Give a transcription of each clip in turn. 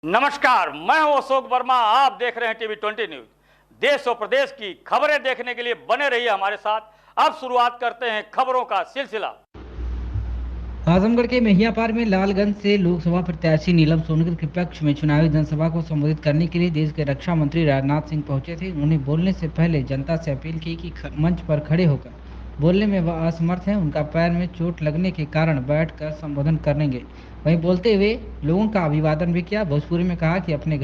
नमस्कार, मैं हूं अशोक वर्मा। आप देख रहे हैं टीवी 20 न्यूज। देश और प्रदेश की खबरें देखने के लिए बने रहिए हमारे साथ। अब शुरुआत करते हैं खबरों का सिलसिला। आजमगढ़ के मेहियापार में लालगंज से लोकसभा प्रत्याशी नीलम सोनकर के पक्ष में चुनावी जनसभा को संबोधित करने के लिए देश के रक्षा मंत्री राजनाथ सिंह पहुंचे थे। उन्होंने बोलने से पहले जनता से अपील की कि मंच पर खड़े होकर बोलने में वह असमर्थ हैं। उनका पैर में चोट लगने के कारण बैठकर संबोधन करेंगे। वहीं बोलते हुए लोगों का अभिवादन भी किया। भोजपुरी में कहा कि अपने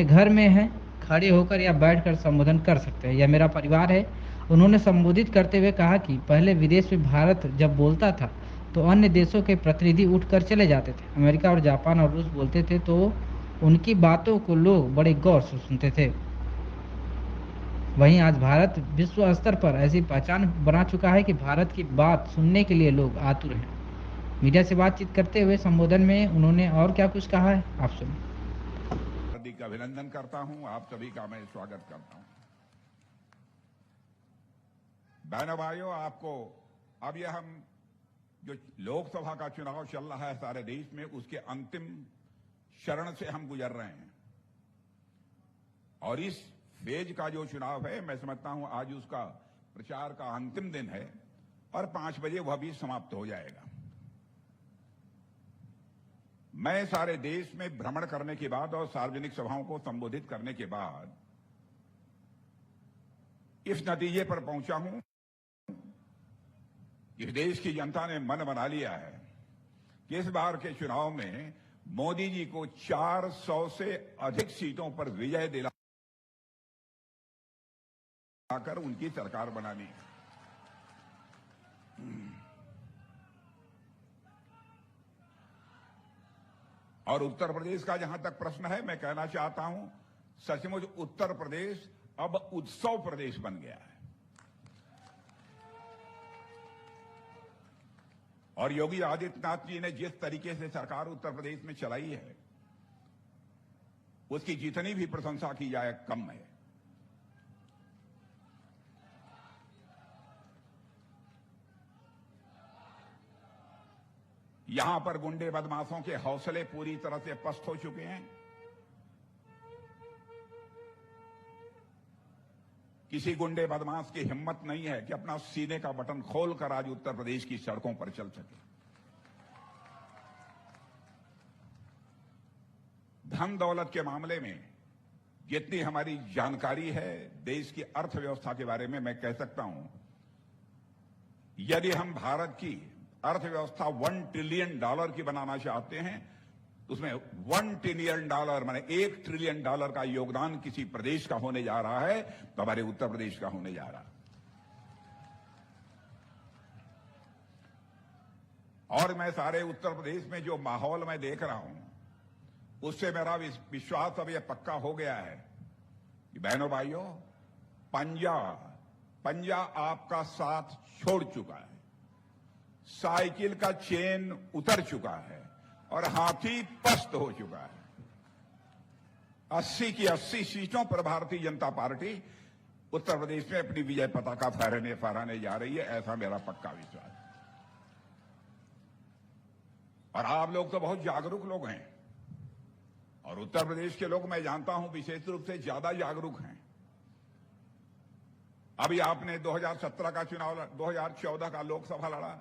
घर में हैं, खड़े होकर या बैठकर संबोधन कर सकते हैं, यह मेरा परिवार है। उन्होंने संबोधित करते हुए कहा कि पहले विदेश में भारत जब बोलता था तो अन्य देशों के प्रतिनिधि उठकर चले जाते थे। अमेरिका और जापान और रूस बोलते थे तो उनकी बातों को लोग बड़े गौर से सुनते थे। वहीं आज भारत विश्व स्तर पर ऐसी पहचान बना चुका है कि भारत की बात सुनने के लिए लोग आतुर हैं। मीडिया से बातचीत करते हुए संबोधन में उन्होंने और क्या कुछ कहा है, आप सुनिए। हार्दिक अभिनंदन करता हूं, आप सभी का मैं स्वागत करता हूं। बहनों भाइयों, आपको अब यह हम जो लोकसभा का चुनाव चल रहा है सारे देश में, उसके अंतिम चरण से हम गुजर रहे हैं और इस फेज का जो चुनाव है, मैं समझता हूं आज उसका प्रचार का अंतिम दिन है और 5 बजे वह भी समाप्त हो जाएगा। मैं सारे देश में भ्रमण करने के बाद और सार्वजनिक सभाओं को संबोधित करने के बाद इस नतीजे पर पहुंचा हूं कि देश की जनता ने मन बना लिया है कि इस बार के चुनाव में मोदी जी को 400 से अधिक सीटों पर विजय दिलाकर उनकी सरकार बनानी है। और उत्तर प्रदेश का जहां तक प्रश्न है, मैं कहना चाहता हूं, सचमुच उत्तर प्रदेश अब उत्सव प्रदेश बन गया है और योगी आदित्यनाथ जी ने जिस तरीके से सरकार उत्तर प्रदेश में चलाई है, उसकी जितनी भी प्रशंसा की जाए कम है। यहां पर गुंडे बदमाशों के हौसले पूरी तरह से पस्त हो चुके हैं। किसी गुंडे बदमाश की हिम्मत नहीं है कि अपना सीने का बटन खोलकर आज उत्तर प्रदेश की सड़कों पर चल सके। धन दौलत के मामले में जितनी हमारी जानकारी है, देश की अर्थव्यवस्था के बारे में मैं कह सकता हूं, यदि हम भारत की अर्थव्यवस्था $1 ट्रिलियन की बनाना चाहते हैं, उसमें $1 ट्रिलियन माने $1 ट्रिलियन का योगदान किसी प्रदेश का होने जा रहा है तो हमारे उत्तर प्रदेश का होने जा रहा है। और मैं सारे उत्तर प्रदेश में जो माहौल मैं देख रहा हूं, उससे मेरा विश्वास अब यह पक्का हो गया है कि बहनों भाइयों, पंजा आपका साथ छोड़ चुका है, साइकिल का चेन उतर चुका है और हाथी पस्त हो चुका है। 80 की 80 सीटों पर भारतीय जनता पार्टी उत्तर प्रदेश में अपनी विजय पताका फहराने जा रही है, ऐसा मेरा पक्का विश्वास है। और आप लोग तो बहुत जागरूक लोग हैं और उत्तर प्रदेश के लोग मैं जानता हूं विशेष रूप से ज्यादा जागरूक हैं। अभी आपने 2017 का चुनाव, 2014 का लोकसभा लड़ा,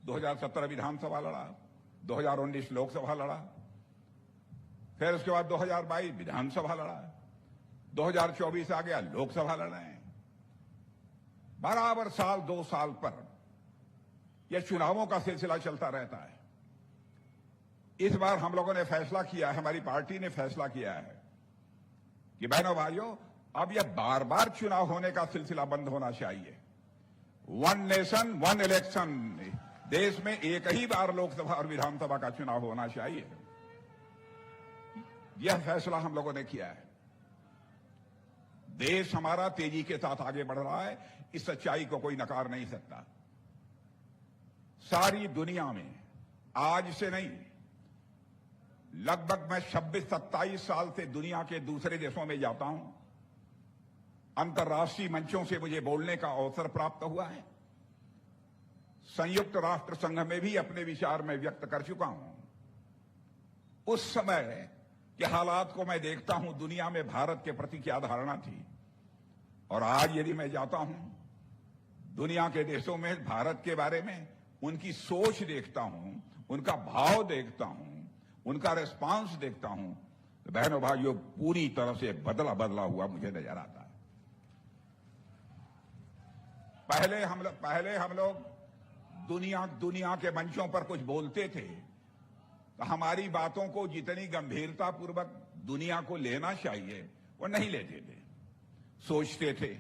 2017 विधानसभा लड़ा, 2019 लोकसभा लड़ा, फिर उसके बाद 2022 विधानसभा लड़ा, 2024 आ गया लोकसभा लड़ रहे हैं। बराबर साल 2 साल पर यह चुनावों का सिलसिला चलता रहता है। इस बार हम लोगों ने फैसला किया है, हमारी पार्टी ने फैसला किया है कि बहनों भाइयों, अब यह बार बार चुनाव होने का सिलसिला बंद होना चाहिए। 1 नेशन 1 इलेक्शन, देश में एक ही बार लोकसभा और विधानसभा का चुनाव होना चाहिए। यह फैसला हम लोगों ने किया है। देश हमारा तेजी के साथ आगे बढ़ रहा है, इस सच्चाई को कोई नकार नहीं सकता। सारी दुनिया में आज से नहीं, लगभग मैं 26-27 साल से दुनिया के दूसरे देशों में जाता हूं, अंतर्राष्ट्रीय मंचों से मुझे बोलने का अवसर प्राप्त हुआ है। संयुक्त राष्ट्र संघ में भी अपने विचार में व्यक्त कर चुका हूं। उस समय के हालात को मैं देखता हूं, दुनिया में भारत के प्रति क्या धारणा थी, और आज यदि मैं जाता हूं दुनिया के देशों में भारत के बारे में उनकी सोच देखता हूं, उनका भाव देखता हूं, उनका रिस्पांस देखता हूं, तो बहनों भाइयों पूरी तरह से बदला हुआ मुझे नजर आता है। पहले हम लोग दुनिया के मंचों पर कुछ बोलते थे तो हमारी बातों को जितनी गंभीरता पूर्वक दुनिया को लेना चाहिए वो नहीं लेते थे। सोचते थे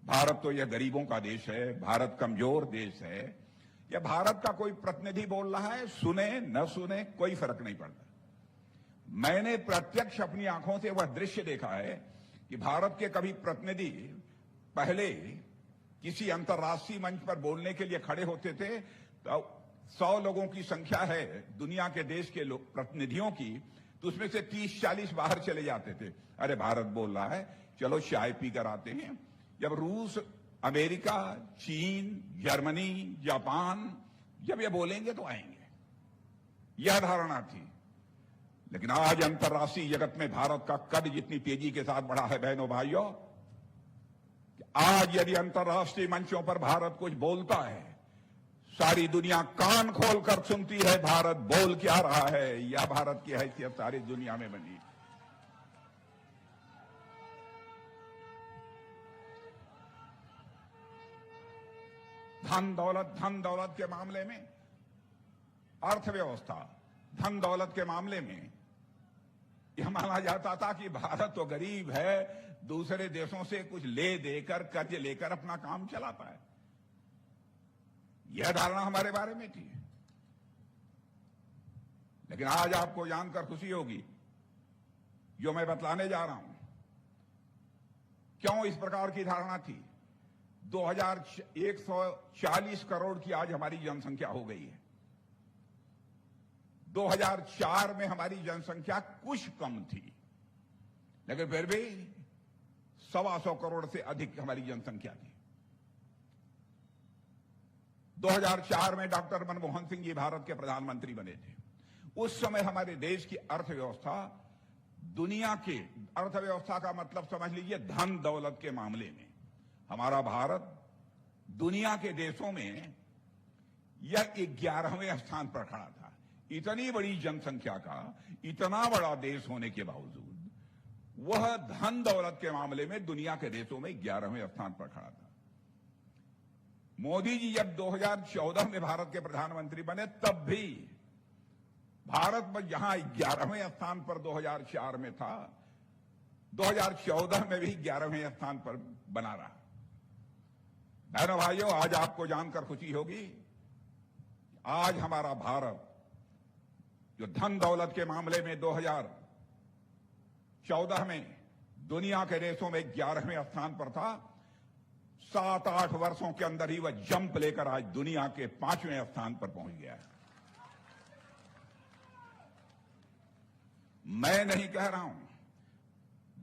भारत तो यह गरीबों का देश है, भारत कमजोर देश है, या भारत का कोई प्रतिनिधि बोल रहा है, सुने न सुने कोई फर्क नहीं पड़ता। मैंने प्रत्यक्ष अपनी आंखों से वह दृश्य देखा है कि भारत के कभी प्रतिनिधि पहले किसी अंतर्राष्ट्रीय मंच पर बोलने के लिए खड़े होते थे तो 100 लोगों की संख्या है दुनिया के देश के प्रतिनिधियों की, तो उसमें से 30-40 बाहर चले जाते थे। अरे भारत बोल रहा है, चलो चाय पी कर आते हैं। जब रूस, अमेरिका, चीन, जर्मनी, जापान जब ये बोलेंगे तो आएंगे, यह धारणा थी। लेकिन आज अंतर्राष्ट्रीय जगत में भारत का कद जितनी तेजी के साथ बढ़ा है बहनों भाइयों, आज यदि अंतर्राष्ट्रीय मंचों पर भारत कुछ बोलता है, सारी दुनिया कान खोलकर सुनती है भारत बोल क्या रहा है, या भारत की हैसियत सारी दुनिया में बनी। धन दौलत के मामले में, अर्थव्यवस्था, धन दौलत के मामले में यह माना जाता था कि भारत तो गरीब है, दूसरे देशों से कुछ ले देकर कर्ज लेकर अपना काम चलाता है, यह धारणा हमारे बारे में थी। लेकिन आज आपको जानकर खुशी होगी जो मैं बतलाने जा रहा हूं, क्यों इस प्रकार की धारणा थी। 2140 करोड़ की आज हमारी जनसंख्या हो गई है। 2004 में हमारी जनसंख्या कुछ कम थी, लेकिन फिर भी 125 करोड़ से अधिक हमारी जनसंख्या थी। 2004 में डॉक्टर मनमोहन सिंह जी भारत के प्रधानमंत्री बने थे। उस समय हमारे देश की अर्थव्यवस्था, दुनिया की अर्थव्यवस्था का मतलब समझ लीजिए धन दौलत के मामले में हमारा भारत दुनिया के देशों में यह 11वें स्थान पर खड़ा था। इतनी बड़ी जनसंख्या का इतना बड़ा देश होने के बावजूद वह धन दौलत के मामले में दुनिया के देशों में 11वें स्थान पर खड़ा था। मोदी जी जब 2014 में भारत के प्रधानमंत्री बने तब भी भारत में जहां 11वें स्थान पर 2004 में था, 2014 में भी 11वें स्थान पर बना रहा। बहनों भाइयों, आज आपको जानकर खुशी होगी, आज हमारा भारत जो धन दौलत के मामले में 2014 में दुनिया के देशों में 11वें स्थान पर था, 7-8 वर्षों के अंदर ही वह जंप लेकर आज दुनिया के 5वें स्थान पर पहुंच गया है। मैं नहीं कह रहा हूं,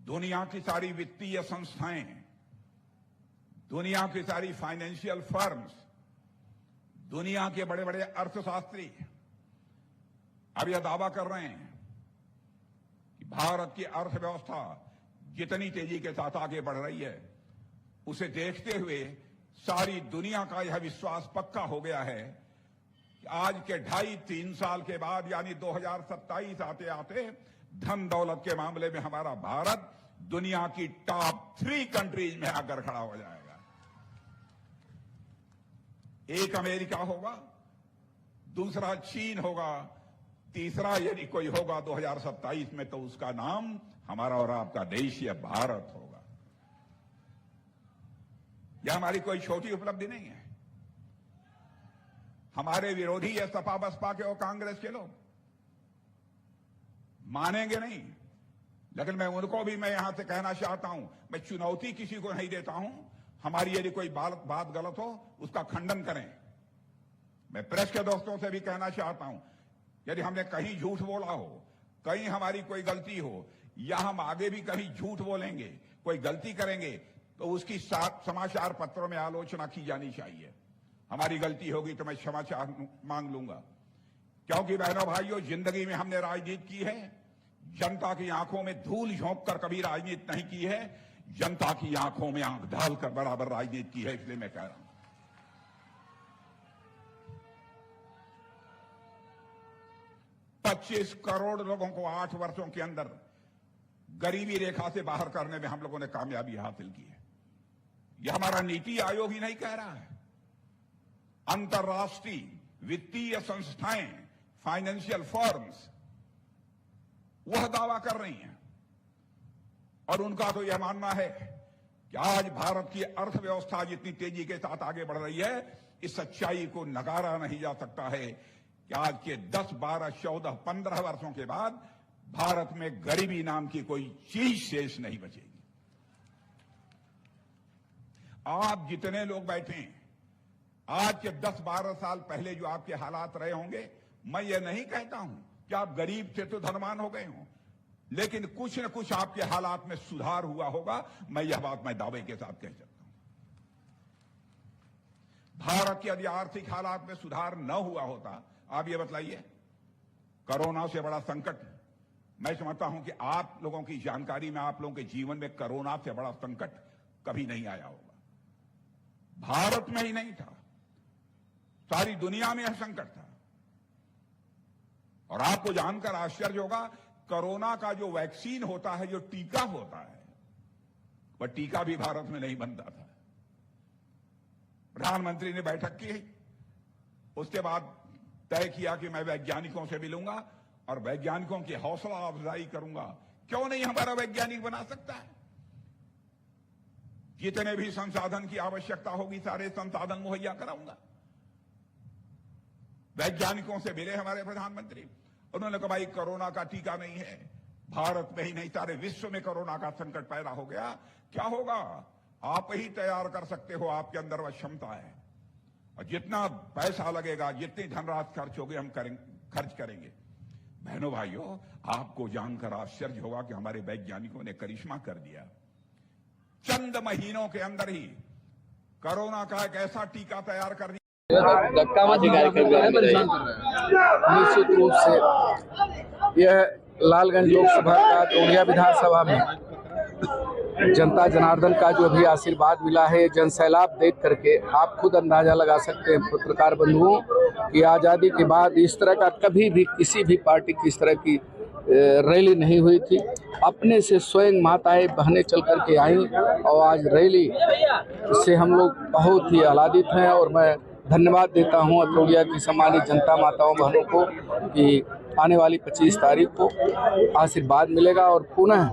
दुनिया की सारी वित्तीय संस्थाएं, दुनिया की सारी फाइनेंशियल फर्म्स, दुनिया के बड़े बड़े अर्थशास्त्री अब यह दावा कर रहे हैं कि भारत की अर्थव्यवस्था जितनी तेजी के साथ आगे बढ़ रही है, उसे देखते हुए सारी दुनिया का यह विश्वास पक्का हो गया है कि आज के 2.5-3 साल के बाद यानी 2027 आते आते धन दौलत के मामले में हमारा भारत दुनिया की टॉप 3 कंट्रीज में आकर खड़ा हो जाएगा। एक अमेरिका होगा, दूसरा चीन होगा, तीसरा यदि कोई होगा 2027 में तो उसका नाम हमारा और आपका देश या भारत होगा। यह हमारी कोई छोटी उपलब्धि नहीं है। हमारे विरोधी ये सपा बसपा के और कांग्रेस के लोग मानेंगे नहीं, लेकिन मैं उनको भी मैं यहां से कहना चाहता हूं, मैं चुनौती किसी को नहीं देता हूं। हमारी यदि कोई बात गलत हो उसका खंडन करें। मैं प्रेस के दोस्तों से भी कहना चाहता हूं, यदि हमने कहीं झूठ बोला हो, कहीं हमारी कोई गलती हो, या हम आगे भी कहीं झूठ बोलेंगे, कोई गलती करेंगे, तो उसकी समाचार पत्रों में आलोचना की जानी चाहिए। हमारी गलती होगी तो मैं क्षमा मांग लूंगा, क्योंकि बहनों भाइयों, जिंदगी में हमने राजनीति की है, जनता की आंखों में धूल झोंक कर कभी राजनीति नहीं की है, जनता की आंखों में आंख डालकर बराबर राजनीति की है। इसलिए मैं कह रहा हूं 25 करोड़ लोगों को 8 वर्षों के अंदर गरीबी रेखा से बाहर करने में हम लोगों ने कामयाबी हासिल की है। यह हमारा नीति आयोग ही नहीं कह रहा है, अंतर्राष्ट्रीय वित्तीय संस्थाएं, फाइनेंशियल फर्म्स वह दावा कर रही हैं और उनका तो यह मानना है कि आज भारत की अर्थव्यवस्था जितनी तेजी के साथ आगे बढ़ रही है, इस सच्चाई को नकारा नहीं जा सकता है कि आज के 10, 12, 14, 15 वर्षों के बाद भारत में गरीबी नाम की कोई चीज शेष नहीं बचेगी। आप जितने लोग बैठे हैं, आज के 10-12 साल पहले जो आपके हालात रहे होंगे, मैं ये नहीं कहता हूं कि आप गरीब थे तो धनवान हो गए हों, लेकिन कुछ न कुछ आपके हालात में सुधार हुआ होगा। मैं यह बात दावे के साथ कह सकता हूं। भारत के यदि आर्थिक हालात में सुधार न हुआ होता, आप ये बतलाइए, कोरोना से बड़ा संकट, मैं समझता हूं कि आप लोगों की जानकारी में, आप लोगों के जीवन में कोरोना से बड़ा संकट कभी नहीं आया होगा। भारत में ही नहीं था, सारी दुनिया में यह संकट था। और आपको जानकर आश्चर्य होगा, कोरोना का जो वैक्सीन होता है, जो टीका होता है, वह टीका भी भारत में नहीं बनता था। प्रधानमंत्री ने बैठक की, उसके बाद तय किया कि मैं वैज्ञानिकों से मिलूंगा और वैज्ञानिकों की हौसला अफजाई करूंगा। क्यों नहीं हमारा वैज्ञानिक बना सकता है? जितने भी संसाधन की आवश्यकता होगी, सारे संसाधन मुहैया कराऊंगा। वैज्ञानिकों से मिले हमारे प्रधानमंत्री, उन्होंने कहा भाई कोरोना का टीका नहीं है, भारत में ही नहीं सारे विश्व में कोरोना का संकट पैदा हो गया। क्या होगा? आप ही तैयार कर सकते हो, आपके अंदर वह क्षमता है। और जितना पैसा लगेगा, जितनी धनराशि खर्च होगी, हम खर्च करेंगे। बहनों भाइयों, आपको जानकर आश्चर्य होगा कि हमारे वैज्ञानिकों ने करिश्मा कर दिया। चंद महीनों के अंदर ही कोरोना का एक ऐसा टीका तैयार कर दिया। निश्चित रूप से यह लालगंज लोकसभा का तोड़िया विधानसभा में जनता जनार्दन का जो अभी आशीर्वाद मिला है, जनसैलाब देख करके आप खुद अंदाजा लगा सकते हैं पत्रकार बंधुओं कि आज़ादी के बाद इस तरह का कभी भी किसी भी पार्टी की इस तरह की रैली नहीं हुई थी। अपने से स्वयं माताएं बहनें चल कर के आईं और आज रैली से हम लोग बहुत ही आह्लादित हैं। और मैं धन्यवाद देता हूं अतरौलिया की सम्मानित जनता माताओं बहनों को कि आने वाली 25 तारीख को आशीर्वाद मिलेगा और पुनः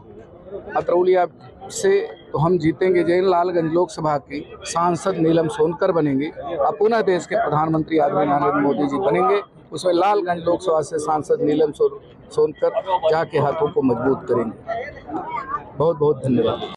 अतरौलिया से तो हम जीतेंगे। जैन लालगंज लोकसभा की सांसद नीलम सोनकर बनेंगे और पुनः देश के प्रधानमंत्री आदरणीय नरेंद्र मोदी जी बनेंगे। उसमें लालगंज लोकसभा से सांसद नीलम सोनकर जाके हाथों को मजबूत करेंगे। बहुत बहुत धन्यवाद।